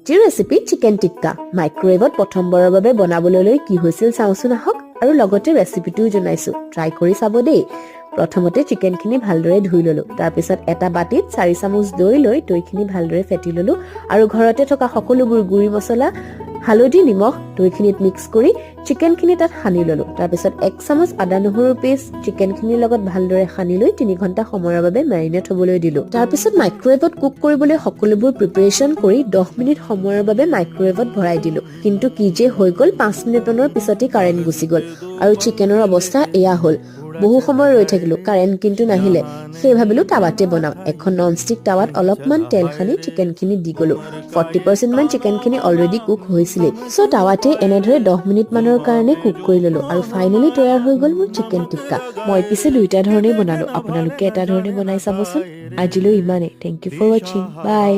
যি recipe chicken tikka মাইক্ৰৱেভত প্ৰথমবাৰৰ বাবে বনাবলৈ কি হৈছিল চাওঁচোন আহক আৰু লগতে ৰেচিপিটোও জনাইছো ট্ৰাই কৰি চাব দেই প্ৰথমতে চিকেনখিনি ভালদৰে ধুই ললো তাৰ পিছত এটা বাটিত 4 চামুচ দৈ লৈ দৈখিনি ভালদৰে ফেটি ললো আৰু ঘৰতে থকা সকলোবোৰ গুৰি মছলা হালধি নিমখ দৈখিনিত মিক্স কৰি চিকেনখিনি তাত সানি ললো তাৰ পিছত 1 চামুচ আদা নহৰুৰ পেষ্ট চিকেনখিনিৰ লগত ভালদৰে সানি লৈ 3 ঘণ্টা সময়ৰ বাবে মেৰিনেট হ'বলৈ দিলো তাৰ পিছত মাইক্ৰৱেভত কুক কৰিবলৈ সকলোবোৰ প্ৰিপাৰেচন কৰি 10 মিনিট সময়ৰ বাবে মাইক্ৰৱেভত ভৰাই দিলো কিন্তু কি যে হৈ গ'ল 5 মিনিটৰ পিছতে কাৰেণ্ট গুচি গ'ল আৰু চিকেনৰ অৱস্থা এয়া হ'ল বহু সময় ৰৈ থাকিলো কাৰেণ্ট কিন্তু নাহিলে সেই ভাবিলো টাৱাতে বনাও এখন ননষ্টিক টাৱাত অলপমান তেল সানি চিকেনখিনি দি গলো 40% মান চিকেনখিনি অলৰেডি কুক হৈছিল সো টাৱাতে এনেদৰে 10 মিনিট মানৰ কাৰণে কুক কৰি ললো আৰু ফাইনালি তৈয়াৰ হৈ গ'ল মোৰ চিকেন টিক্কা মই পিছে দুইটা ধৰণে বনালো আপোনালোকে এটা ধৰণে বনাই চাবচোন আজিলৈ ইমানে thank you for watching by